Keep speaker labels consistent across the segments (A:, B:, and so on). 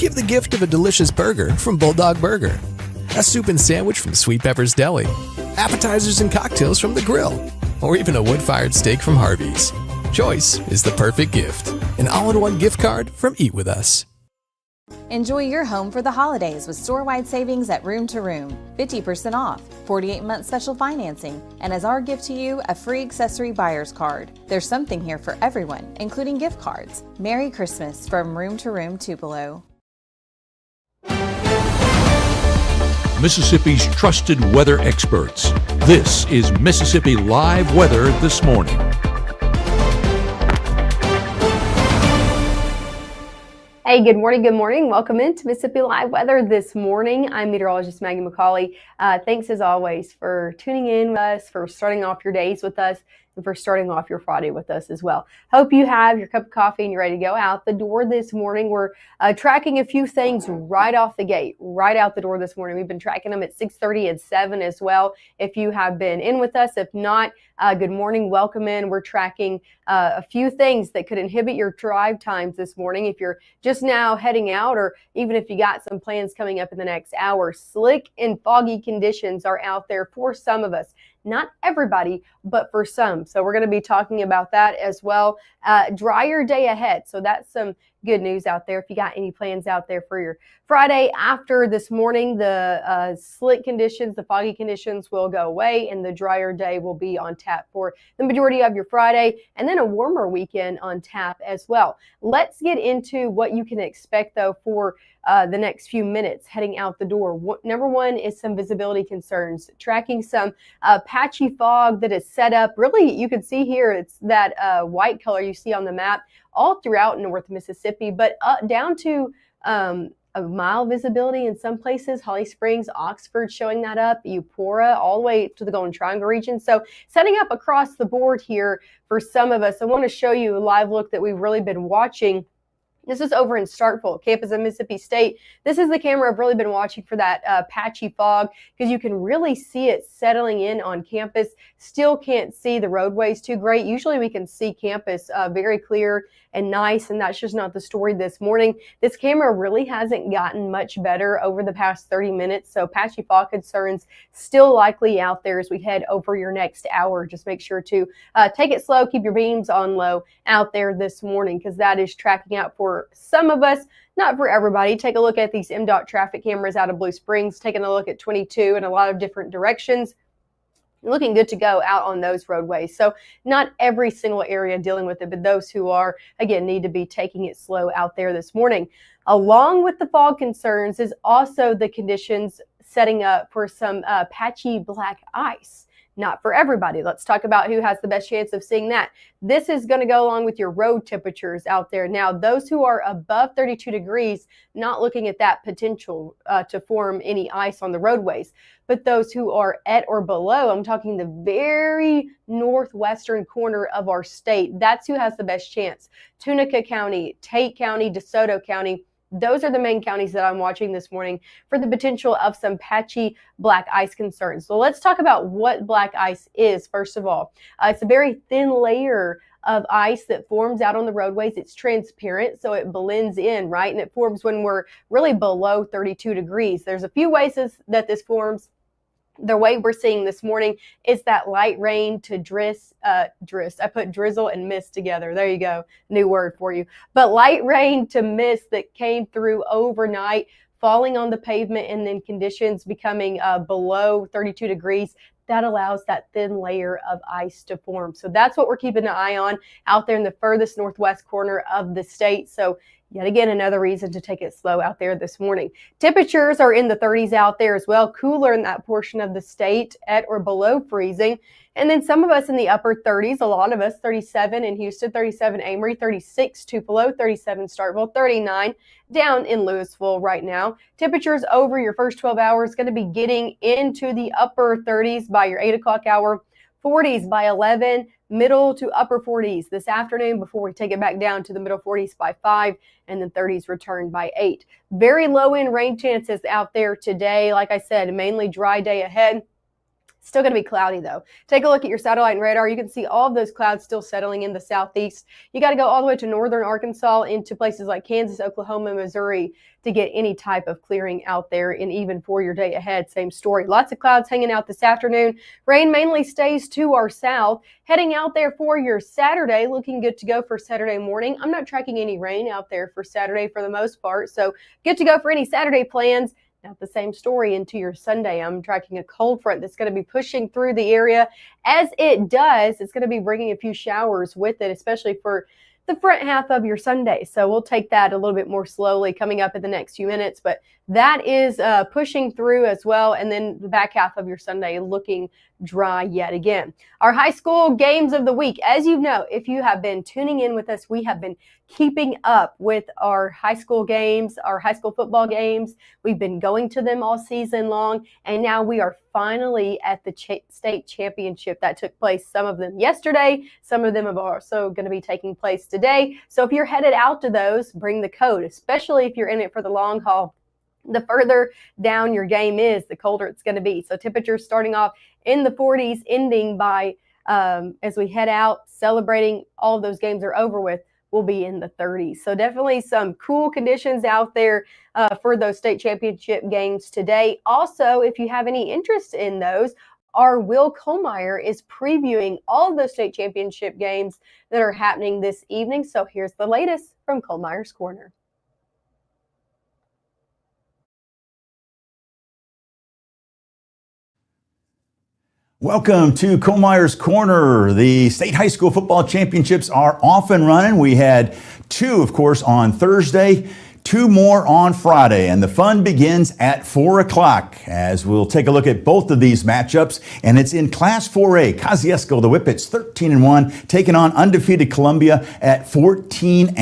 A: Give the gift of a delicious burger from Bulldog Burger, a soup and sandwich from Sweet Pepper's Deli, appetizers and cocktails from The Grill, or even a wood-fired steak from Harvey's. Choice is the perfect gift. An all-in-one gift card from Eat With Us.
B: Enjoy your home for the holidays with store-wide savings at Room to Room. 50% off, 48-month special financing, and as our gift to you, a free accessory buyer's card. There's something here for everyone, including gift cards. Merry Christmas from Room to Room Tupelo.
C: Mississippi's trusted weather experts. This is Mississippi Live Weather This Morning.
D: Hey, good morning, good morning. Welcome into Mississippi Live Weather This Morning. I'm meteorologist Maggye McCauley. Thanks as always for tuning in with us, for starting off your days with us, and for starting off your Friday with us as well. Hope you have your cup of coffee and you're ready to go out the door this morning. We're tracking a few things right off the gate, right out the door this morning. We've been tracking them at 6:30 and 7 as well. If you have been in with us, if not, good morning, welcome in. We're tracking a few things that could inhibit your drive times this morning. If you're just now heading out, or even if you got some plans coming up in the next hour, slick and foggy conditions are out there for some of us. Not everybody, but for some. So we're going to be talking about that as well. Drier day ahead. So that's some good news out there. If you got any plans out there for your Friday after this morning, the slick conditions, the foggy conditions will go away and the drier day will be on tap for the majority of your Friday, and then a warmer weekend on tap as well. Let's get into what you can expect though for the next few minutes heading out the door. Number one is some visibility concerns, tracking some patchy fog that is set up. Really, you can see here, it's that white color you see on the map all throughout North Mississippi, but down to a mile visibility in some places. Holly Springs, Oxford showing that up, Eupora, all the way to the Golden Triangle region. So setting up across the board here for some of us. I want to show you a live look that we've really been watching. This is over in Starkville, campus of Mississippi State. This is the camera I've really been watching for that patchy fog, because you can really see it settling in on campus. Still can't see the roadways too great. Usually we can see campus very clear and nice, and that's just not the story this morning. This camera really hasn't gotten much better over the past 30 minutes, so patchy fog concerns still likely out there as we head over your next hour. Just make sure to take it slow, keep your beams on low out there this morning, because that is tracking out for some of us, not for everybody. Take a look at these MDOT traffic cameras out of Blue Springs, taking a look at 22 in a lot of different directions. Looking good to go out on those roadways. So not every single area dealing with it, but those who are, again, need to be taking it slow out there this morning. Along with the fog concerns is also the conditions setting up for some patchy black ice. Not for everybody. Let's talk about who has the best chance of seeing that. This is going to go along with your road temperatures out there. Now, those who are above 32 degrees, not looking at that potential to form any ice on the roadways. But those who are at or below, I'm talking the very northwestern corner of our state, that's who has the best chance. Tunica County, Tate County, DeSoto County. Those are the main counties that I'm watching this morning for the potential of some patchy black ice concerns. So let's talk about what black ice is, first of all. It's a very thin layer of ice that forms out on the roadways. It's transparent, so it blends in, right? And it forms when we're really below 32 degrees. There's a few ways that this forms. The way we're seeing this morning is that light rain to drizzle. I put drizzle and mist together. There you go. New word for you. But light rain to mist that came through overnight, falling on the pavement, and then conditions becoming below 32 degrees. That allows that thin layer of ice to form. So that's what we're keeping an eye on out there in the furthest northwest corner of the state. So yet again, another reason to take it slow out there this morning. Temperatures are in the 30s out there as well, cooler in that portion of the state at or below freezing. And then some of us in the upper 30s, a lot of us, 37 in Houston, 37 Amory, 36 Tupelo, 37 Starkville, 39 down in Louisville right now. Temperatures over your first 12 hours going to be getting into the upper 30s by your 8 o'clock hour, 40s by 11, middle to upper 40s this afternoon before we take it back down to the middle 40s by 5, and then 30s return by 8. Very low end rain chances out there today. Like I said, mainly dry day ahead. Still going to be cloudy, though. Take a look at your satellite and radar. You can see all of those clouds still settling in the southeast. You got to go all the way to northern Arkansas into places like Kansas, Oklahoma, Missouri to get any type of clearing out there. And even for your day ahead, same story. Lots of clouds hanging out this afternoon. Rain mainly stays to our south. Heading out there for your Saturday, looking good to go for Saturday morning. I'm not tracking any rain out there for Saturday for the most part, so good to go for any Saturday plans. Now, the same story into your Sunday. I'm tracking a cold front that's going to be pushing through the area. As it does, it's going to be bringing a few showers with it, especially for the front half of your Sunday. So we'll take that a little bit more slowly coming up in the next few minutes. But that is pushing through as well. And then the back half of your Sunday looking dry yet again. Our high school games of the week. As you know, if you have been tuning in with us, we have been keeping up with our high school games, our high school football games. We've been going to them all season long, and now we are finally at the state championship that took place, some of them yesterday, some of them are also going to be taking place today. So if you're headed out to those, bring the coat, especially if you're in it for the long haul. The further down your game is, the colder it's going to be. So temperatures starting off in the 40s, ending by, as we head out, celebrating all of those games are over with, will be in the 30s. So definitely some cool conditions out there for those state championship games today. Also, if you have any interest in those, our Will Kohlmeyer is previewing all of those state championship games that are happening this evening. So here's the latest from Kohlmeyer's Corner.
E: Welcome to Kohlmeyer's Corner. The state high school football championships are off and running. We had two, of course, on Thursday, two more on Friday, and the fun begins at 4 o'clock as we'll take a look at both of these matchups. And it's in Class 4A. Kosciuszko, the Whippets, 13-1, taking on undefeated Columbia at 14-0.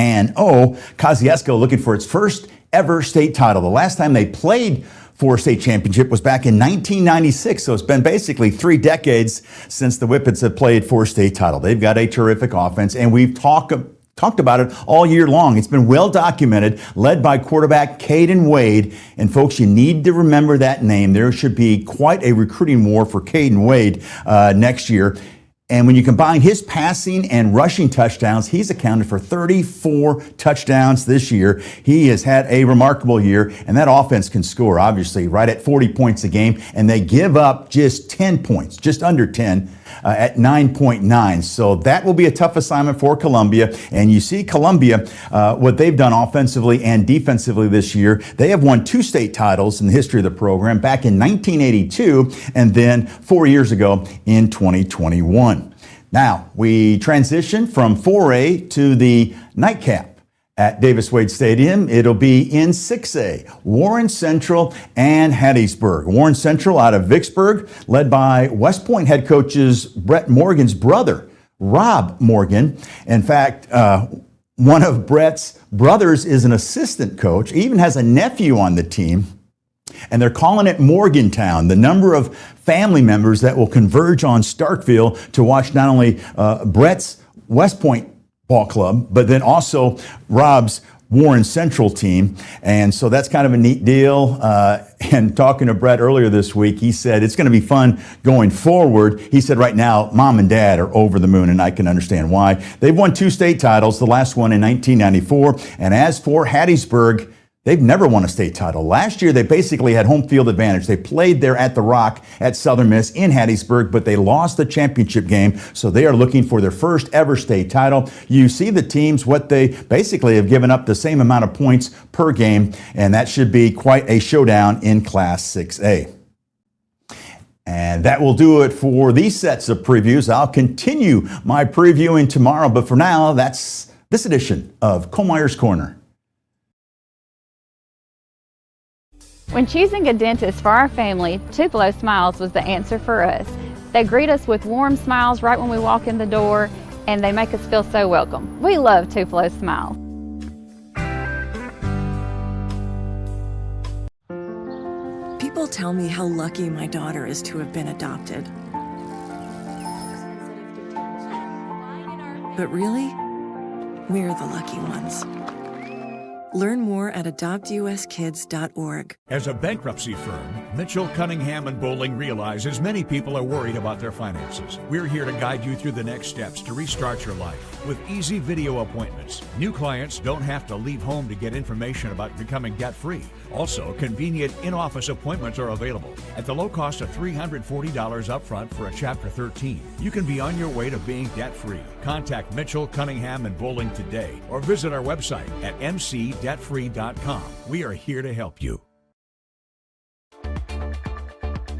E: Kosciuszko looking for its first ever state title. The last time they played for a state championship was back in 1996, so it's been basically 3 decades since the Whippets have played for a state title. They've got a terrific offense, and we've talked about it all year long. It's been well documented, led by quarterback Caden Wade. And folks, you need to remember that name. There should be quite a recruiting war for Caden Wade next year. And when you combine his passing and rushing touchdowns, he's accounted for 34 touchdowns this year. He has had a remarkable year, and that offense can score, obviously, right at 40 points a game. And they give up just 10 points, just under 10, at 9.9. So that will be a tough assignment for Columbia. And you see Columbia, what they've done offensively and defensively this year. They have won 2 state titles in the history of the program, back in 1982 and then 4 years ago in 2021. Now, we transition from 4A to the nightcap at Davis Wade Stadium. It'll be in 6A, Warren Central and Hattiesburg. Warren Central out of Vicksburg, led by West Point head coaches Brett Morgan's brother, Rob Morgan. In fact, one of Brett's brothers is an assistant coach, even has a nephew on the team. And they're calling it Morgantown, the number of family members that will converge on Starkville to watch not only Brett's West Point ball club, but then also Rob's Warren Central team. And so that's kind of a neat deal. And talking to Brett earlier this week, he said it's going to be fun going forward. He said right now, mom and dad are over the moon, and I can understand why. They've won 2 state titles, the last one in 1994. And as for Hattiesburg, they've never won a state title. Last year, they basically had home field advantage. They played there at the Rock at Southern Miss in Hattiesburg, but they lost the championship game, so they are looking for their first ever state title. You see the teams, what they basically have given up the same amount of points per game, and that should be quite a showdown in Class 6A. And that will do it for these sets of previews. I'll continue my previewing tomorrow, but for now, that's this edition of Kohlmeyer's Corner.
F: When choosing a dentist for our family, Tupelo Smiles was the answer for us. They greet us with warm smiles right when we walk in the door, and they make us feel so welcome. We love Tupelo Smiles.
G: People tell me how lucky my daughter is to have been adopted. But really, we're the lucky ones. Learn more at adoptuskids.org.
C: As a bankruptcy firm, Mitchell, Cunningham, and Bowling realizes many people are worried about their finances. We're here to guide you through the next steps to restart your life with easy video appointments. New clients don't have to leave home to get information about becoming debt-free. Also, convenient in-office appointments are available at the low cost of $340 upfront for a Chapter 13. You can be on your way to being debt-free. Contact Mitchell, Cunningham, and Bowling today or visit our website at mcdebtfree.com. We are here to help you.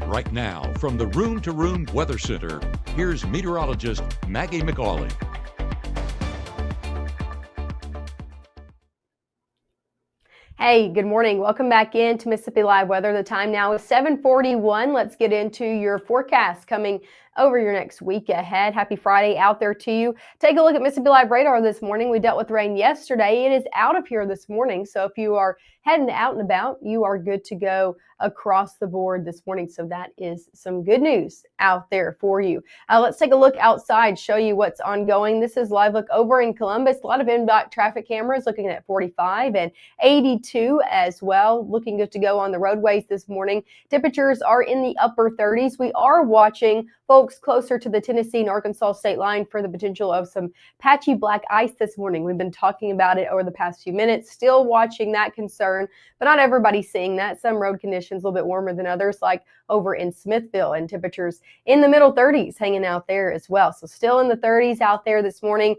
C: Right now, from the Room to Room Weather Center, here's meteorologist Maggye McCauley.
D: Hey, good morning. Welcome back into Mississippi Live Weather. The time now is 7:41. Let's get into your forecast coming over your next week ahead. Happy Friday out there to you. Take a look at Mississippi Live radar this morning. We dealt with rain yesterday. It is out of here this morning. So if you are heading out and about, you are good to go across the board this morning. So that is some good news out there for you. Let's take a look outside, show you what's ongoing. This is live look over in Columbus. A lot of inbound traffic cameras looking at 45 and 82 as well. Looking good to go on the roadways this morning. Temperatures are in the upper 30s. We are watching folks closer to the Tennessee and Arkansas state line for the potential of some patchy black ice this morning. We've been talking about it over the past few minutes, still watching that concern, but not everybody's seeing that. Some road conditions a little bit warmer than others, like over in Smithville, and temperatures in the middle 30s hanging out there as well. So still in the 30s out there this morning.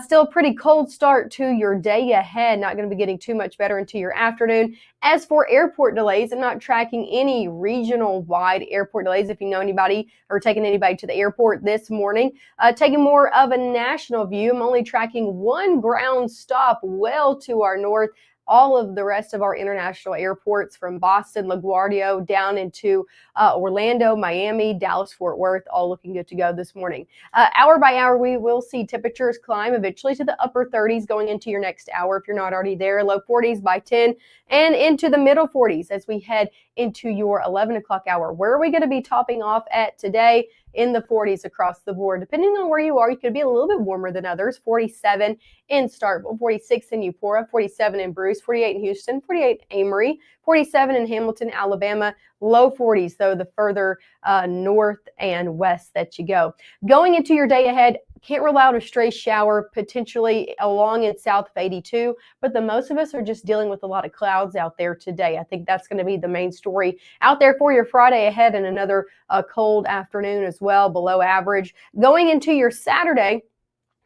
D: Still a pretty cold start to your day ahead. Not going to be getting too much better into your afternoon. As for airport delays, I'm not tracking any regional-wide airport delays. If you know anybody or taking anybody to the airport this morning, taking more of a national view, I'm only tracking one ground stop well to our north. All of the rest of our international airports from Boston, LaGuardia, down into Orlando, Miami, Dallas, Fort Worth, all looking good to go this morning. Hour by hour, we will see temperatures climb eventually to the upper 30s going into your next hour if you're not already there. Low 40s by 10 and into the middle 40s as we head into your 11 o'clock hour. Where are we going to be topping off at today? In the 40s across the board. Depending on where you are, you could be a little bit warmer than others. 47 in Starkville, 46 in Eupora, 47 in Bruce, 48 in Houston, 48 in Amory, 47 in Hamilton, Alabama, low 40s, though, the further north and west that you go. Going into your day ahead, can't rule out a stray shower potentially along and south of 82, but the most of us are just dealing with a lot of clouds out there today. I think that's going to be the main story out there for your Friday ahead, and another cold afternoon as well, below average. Going into your Saturday,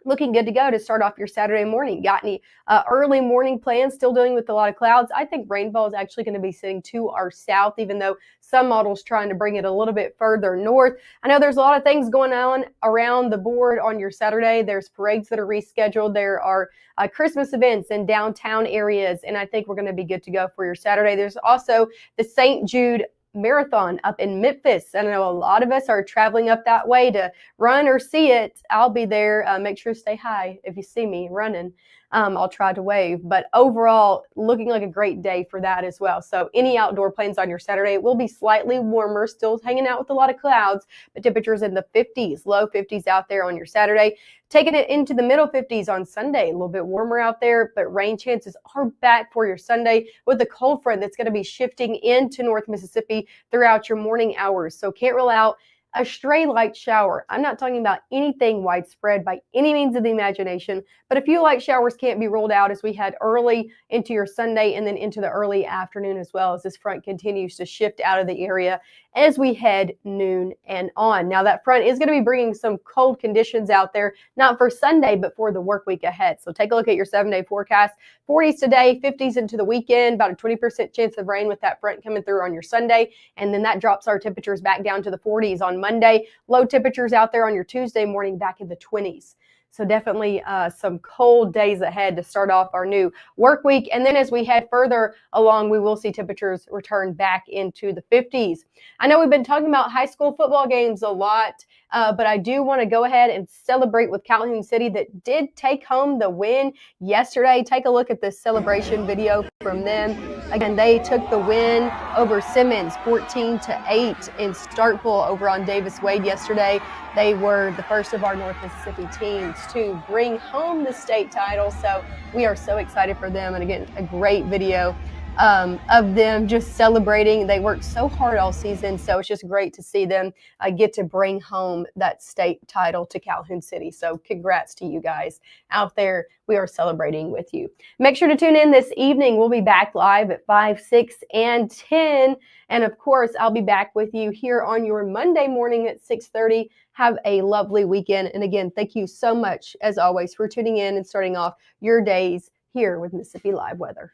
D: looking good to go to start off your Saturday morning. Got any early morning plans? Still dealing with a lot of clouds. I think rainfall is actually going to be sitting to our south, even though some models trying to bring it a little bit further north. I know there's a lot of things going on around the board on your Saturday. There's parades that are rescheduled. There are Christmas events in downtown areas, and I think we're going to be good to go for your Saturday. There's also the St. Jude Marathon up in Memphis. I know a lot of us are traveling up that way to run or see it. I'll be there. Make sure to stay high if you see me running. I'll try to wave, but overall looking like a great day for that as well. So any outdoor plans on your Saturday, it will be slightly warmer, still hanging out with a lot of clouds, but temperatures in the 50s, low 50s out there on your Saturday. Taking it into the middle 50s on Sunday, a little bit warmer out there, but rain chances are back for your Sunday with a cold front that's going to be shifting into North Mississippi throughout your morning hours. So can't rule out a stray light shower. I'm not talking about anything widespread by any means of the imagination, but a few light showers can't be ruled out as we head early into your Sunday and then into the early afternoon as well, as this front continues to shift out of the area as we head noon and on. Now that front is going to be bringing some cold conditions out there, not for Sunday, but for the work week ahead. So take a look at your 7-day forecast. 40s today, 50s into the weekend, about a 20% chance of rain with that front coming through on your Sunday. And then that drops our temperatures back down to the 40s on Monday. Low temperatures out there on your Tuesday morning back in the 20s. So definitely some cold days ahead to start off our new work week. And then as we head further along, we will see temperatures return back into the 50s. I know we've been talking about high school football games a lot But I do want to go ahead and celebrate with Calhoun City that did take home the win yesterday. Take a look at this celebration video from them. Again, they took the win over Simmons 14-8 in Starkville over on Davis Wade yesterday. They were the first of our North Mississippi teams to bring home the state title. So we are so excited for them. And again, a great video of them just celebrating. They worked so hard all season, so it's just great to see them get to bring home that state title to Calhoun City. So congrats to you guys out there. We are celebrating with you. Make sure to tune in this evening. We'll be back live at 5, 6, and 10. And of course, I'll be back with you here on your Monday morning at 6:30. Have a lovely weekend. And again, thank you so much, as always, for tuning in and starting off your days here with Mississippi Live Weather.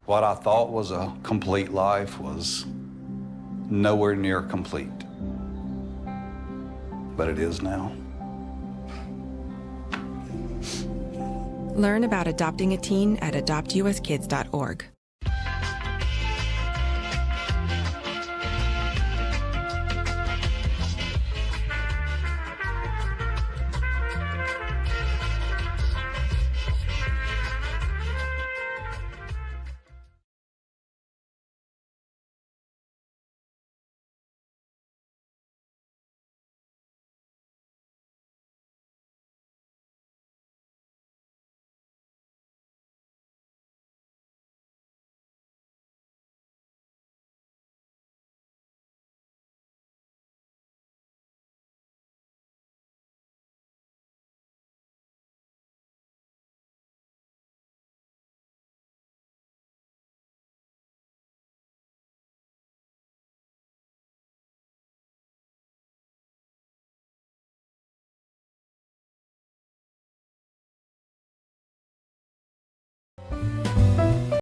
H: What I thought was a complete life was nowhere near complete, but it is now.
I: Learn about adopting a teen at adoptuskids.org.